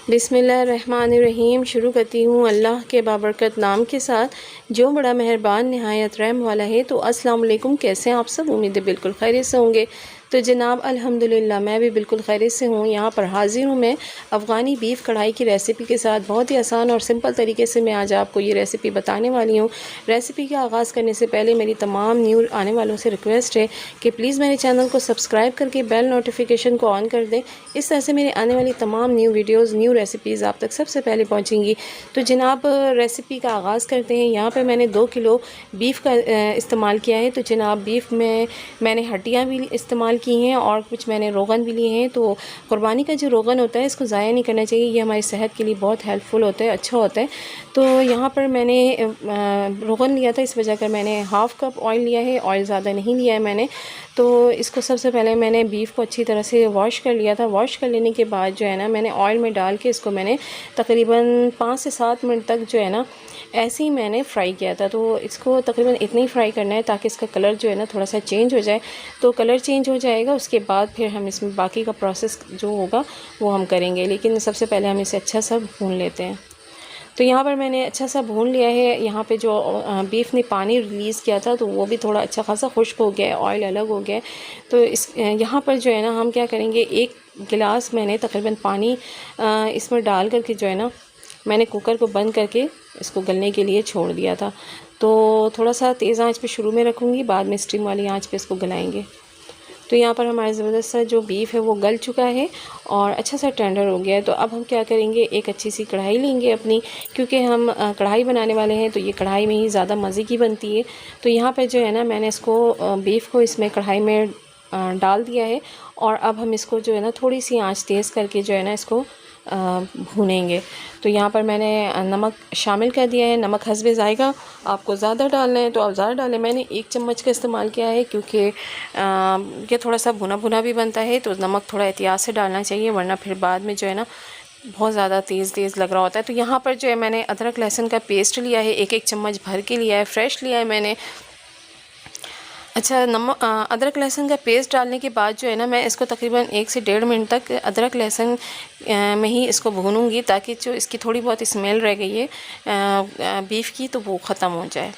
बिस्मिल्लाहिर्रहमानिर्रहीम। शुरू करती हूँ अल्लाह के बाबरकत नाम के साथ जो बड़ा मेहरबान नहायत रहम वाला है। तो अस्सलाम वालेकुम, कैसे हैं आप सब? उम्मीद है बिल्कुल खैरियत से होंगे। तो जनाब अल्हम्दुलिल्लाह मैं भी बिल्कुल खैरियत से हूँ। यहाँ पर हाज़िर हूँ मैं अफ़गानी बीफ कढ़ाई की रेसिपी के साथ। बहुत ही आसान और सिंपल तरीके से मैं आज आपको ये रेसिपी बताने वाली हूँ। रेसिपी का आगाज़ करने से पहले मेरी तमाम न्यू आने वालों से रिक्वेस्ट है कि प्लीज़ मेरे चैनल को सब्सक्राइब करके बेल नोटिफिकेशन को ऑन कर दें। इस तरह से मेरे आने वाली तमाम न्यू वीडियोज़ न्यू रेसिपीज़ आप तक सबसे पहले पहुँचेंगी। तो जनाब रेसिपी का आगाज़ करते हैं। यहाँ पर मैंने 2 किलो बीफ का इस्तेमाल किया है। तो जनाब बीफ में मैंने हड्डियाँ भी इस्तेमाल की हैं और कुछ मैंने रोगन भी लिए हैं। तो कुर्बानी का जो रोगन होता है इसको ज़ाया नहीं करना चाहिए, ये हमारी सेहत के लिए बहुत हेल्पफुल होता है, अच्छा होता है। तो यहाँ पर मैंने रोगन लिया था, इस वजह कर मैंने हाफ़ कप ऑयल लिया है, ऑयल ज़्यादा नहीं लिया है मैंने। तो इसको सबसे पहले मैंने बीफ को अच्छी तरह से वॉश कर लिया था। वॉश कर लेने के बाद जो है ना मैंने ऑयल में डाल के इसको मैंने तकरीबन 5 से 7 मिनट तक जो है ना ऐसे ही मैंने फ्राई किया था। तो इसको तकरीबन इतना ही फ्राई करना है ताकि इसका कलर जो है ना थोड़ा सा चेंज हो जाए। तो कलर चेंज हो जाएगा, उसके बाद फिर हम इसमें बाकी का प्रोसेस जो होगा वो हम करेंगे, लेकिन सबसे पहले हम इसे अच्छा सा भून लेते हैं। तो यहाँ पर मैंने अच्छा सा भून लिया है। यहाँ पे जो बीफ ने पानी रिलीज़ किया था तो वो भी थोड़ा अच्छा खासा खुश्क हो गया है, ऑयल अलग हो गया है। तो इस यहाँ पर जो है ना हम क्या करेंगे, 1 गिलास मैंने तकरीबन पानी इसमें डाल करके जो है ना मैंने कुकर को बंद करके इसको गलने के लिए छोड़ दिया था। तो थोड़ा सा तेज़ आंच पे शुरू में रखूँगी, बाद में स्टीम वाली आंच पे इसको गलाएंगे। तो यहाँ पर हमारा ज़बरदस्त सा जो बीफ है वो गल चुका है और अच्छा सा टेंडर हो गया है। तो अब हम क्या करेंगे, एक अच्छी सी कढ़ाई लेंगे अपनी, क्योंकि हम कढ़ाई बनाने वाले हैं तो ये कढ़ाई में ही ज़्यादा मज़े की बनती है। तो यहाँ पर जो है ना मैंने इसको बीफ को इसमें कढ़ाई में डाल दिया है और अब हम इसको जो है ना थोड़ी सी आंच तेज़ करके जो है ना इसको भूनेंगे। तो यहाँ पर मैंने नमक शामिल कर दिया है। नमक हस्बे ज़ायक़ा, आपको ज़्यादा डालना है तो आप ज़्यादा डालें। मैंने 1 चम्मच का इस्तेमाल किया है क्योंकि ये थोड़ा सा भुना भुना भी बनता है, तो नमक थोड़ा एहतियात से डालना चाहिए, वरना फिर बाद में जो है ना बहुत ज़्यादा तेज़ लग रहा होता है। तो यहाँ पर जो है मैंने अदरक लहसुन का पेस्ट लिया है, 1-1 चम्मच भर के लिया है, फ्रेश लिया है मैंने। अच्छा, अदरक लहसुन का पेस्ट डालने के बाद जो है ना मैं इसको तकरीबन 1 से 1.5 मिनट तक अदरक लहसुन में ही इसको भूनूंगी, ताकि जो इसकी थोड़ी बहुत स्मेल रह गई है बीफ की तो वो ख़त्म हो जाए।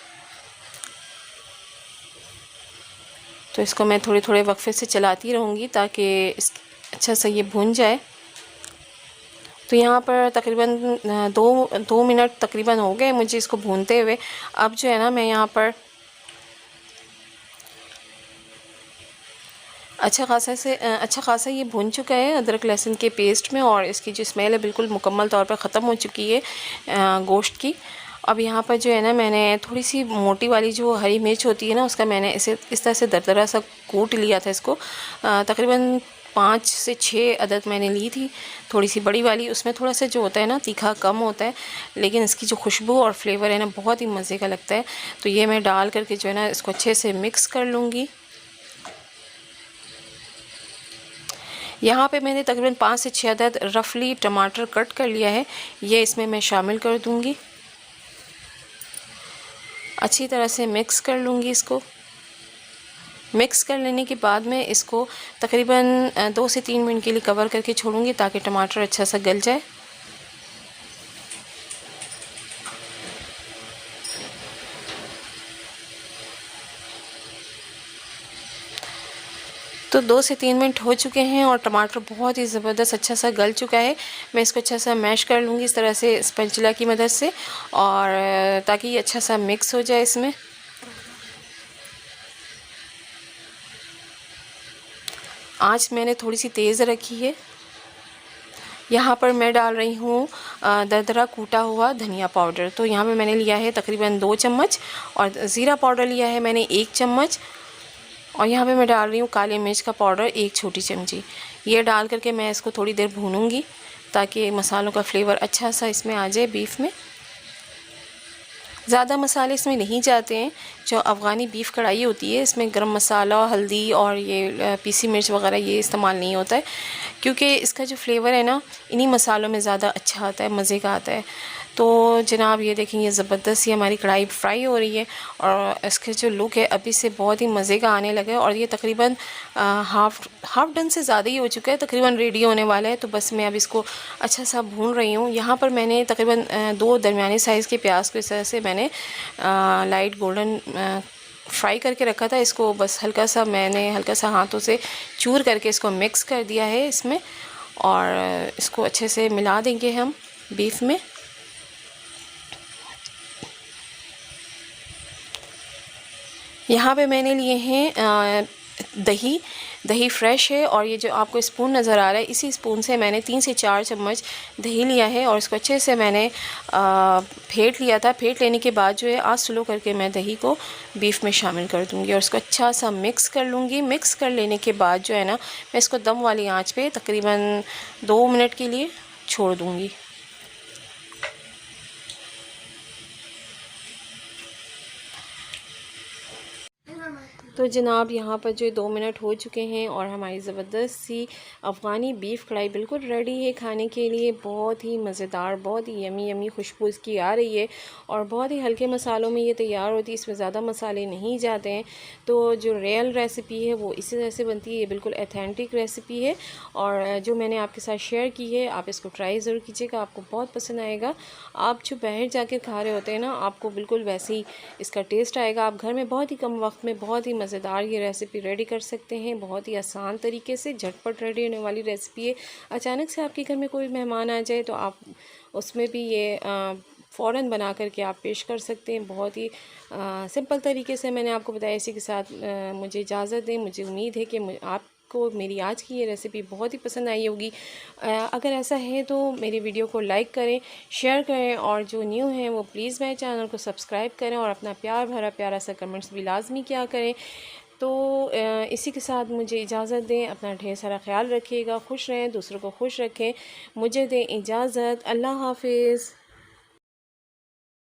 तो इसको मैं थोड़े वक्फे से चलाती रहूँगी ताकि इस अच्छा सा ये भून जाए। तो यहाँ पर तकरीबन 2 मिनट तकरीबन हो गए मुझे इसको भूनते हुए। अब जो है ना मैं यहाँ पर अच्छा खासा ये भून चुका है अदरक लहसुन के पेस्ट में, और इसकी जो स्मेल है बिल्कुल मुकम्मल तौर पर ख़त्म हो चुकी है गोश्त की। अब यहाँ पर जो है ना मैंने थोड़ी सी मोटी वाली जो हरी मिर्च होती है ना उसका मैंने इसे इस तरह से दरदरा सा कूट लिया था। इसको तकरीबन 5 से 6 अदद मैंने ली थी, थोड़ी सी बड़ी वाली। उसमें थोड़ा सा जो होता है ना तीखा कम होता है, लेकिन इसकी जो खुशबू और फ्लेवर है ना बहुत ही मज़े का लगता है। तो ये मैं डाल करके जो है ना इसको अच्छे से मिक्स कर लूँगी। यहाँ पे मैंने तकरीबन 5 से 6 अदद रफली टमाटर कट कर लिया है, ये इसमें मैं शामिल कर दूँगी। अच्छी तरह से मिक्स कर लूँगी इसको। मिक्स कर लेने के बाद में इसको तकरीबन 2 से 3 मिनट के लिए कवर करके छोड़ूंगी ताकि टमाटर अच्छा सा गल जाए। तो 2 से 3 मिनट हो चुके हैं और टमाटर बहुत ही ज़बरदस्त अच्छा सा गल चुका है। मैं इसको अच्छा सा मैश कर लूँगी इस तरह से स्पैचुला की मदद से, और ताकि ये अच्छा सा मिक्स हो जाए इसमें। आंच मैंने थोड़ी सी तेज़ रखी है। यहाँ पर मैं डाल रही हूँ दरदरा कूटा हुआ धनिया पाउडर। तो यहाँ पे मैंने लिया है तकरीबन 2 चम्मच, और ज़ीरा पाउडर लिया है मैंने 1 चम्मच, और यहाँ पे मैं डाल रही हूँ काली मिर्च का पाउडर 1 छोटी चमची। ये डाल करके मैं इसको थोड़ी देर भूनूंगी ताकि मसालों का फ्लेवर अच्छा सा इसमें आ जाए बीफ में। ज़्यादा मसाले इसमें नहीं जाते हैं। जो अफ़गानी बीफ कढ़ाई होती है इसमें गरम मसाला, हल्दी और ये पीसी मिर्च वगैरह ये इस्तेमाल नहीं होता है, क्योंकि इसका जो फ्लेवर है ना इन्हीं मसालों में ज़्यादा अच्छा आता है, मज़े का आता है। तो जनाब ये देखें, ये ज़बरदस्त ही हमारी कढ़ाई फ्राई हो रही है और इसके जो लुक है अभी से बहुत ही मज़े का आने लगा है। और ये तकरीबन हाफ़ डन से ज़्यादा ही हो चुका है, तकरीबन रेडी होने वाला है। तो बस मैं अब इसको अच्छा सा भून रही हूँ। यहाँ पर मैंने तकरीबन 2 दरमियाने साइज़ के प्याज को इस तरह से मैंने लाइट गोल्डन फ्राई करके रखा था। इसको बस मैंने हल्का सा हाथों से चूर करके इसको मिक्स कर दिया है इसमें, और इसको अच्छे से मिला देंगे हम बीफ में। यहाँ पे मैंने लिए हैं दही फ्रेश है, और ये जो आपको स्पून नज़र आ रहा है, इसी स्पून से मैंने 3 से 4 चम्मच दही लिया है और इसको अच्छे से मैंने फेंट लिया था। फेंट लेने के बाद जो है आँच स्लो करके मैं दही को बीफ में शामिल कर दूँगी और इसको अच्छा सा मिक्स कर लूँगी। मिक्स कर लेने के बाद जो है ना, मैं इसको दम वाली आँच पे तकरीबन 2 मिनट के लिए छोड़ दूँगी। तो जनाब यहाँ पर जो 2 मिनट हो चुके हैं और हमारी ज़बरदस्त सी अफ़गानी बीफ कढ़ाई बिल्कुल रेडी है खाने के लिए। बहुत ही मज़ेदार, बहुत ही यमी यमी खुशबू इसकी आ रही है और बहुत ही हल्के मसालों में ये तैयार होती है, इसमें ज़्यादा मसाले नहीं जाते हैं। तो जो रियल रेसिपी है वो इसी तरह से बनती है, ये बिल्कुल ऑथेंटिक रेसिपी है और जो मैंने आपके साथ शेयर की है, आप इसको ट्राई ज़रूर कीजिएगा, आपको बहुत पसंद आएगा। आप जो बाहर जाकर खा रहे होते हैं ना, आपको बिल्कुल वैसे ही इसका टेस्ट आएगा। आप घर में बहुत ही कम वक्त में बहुत ही मज़ेदार ये रेसिपी रेडी कर सकते हैं। बहुत ही आसान तरीके से झटपट रेडी होने वाली रेसिपी है। अचानक से आपके घर में कोई मेहमान आ जाए तो आप उसमें भी ये फ़ौरन बना करके आप पेश कर सकते हैं। बहुत ही सिंपल तरीके से मैंने आपको बताया। इसी के साथ मुझे इजाज़त दें। मुझे उम्मीद है कि आपको मेरी आज की ये रेसिपी बहुत ही पसंद आई होगी। अगर ऐसा है तो मेरी वीडियो को लाइक करें, शेयर करें और जो न्यू हैं वो प्लीज़ मेरे चैनल को सब्सक्राइब करें और अपना प्यार भरा प्यारा सा कमेंट्स भी लाजमी किया करें। तो इसी के साथ मुझे इजाज़त दें। अपना ढेर सारा ख्याल रखिएगा, खुश रहें, दूसरों को खुश रखें। मुझे दें इजाज़त। अल्लाह हाफ़िज़।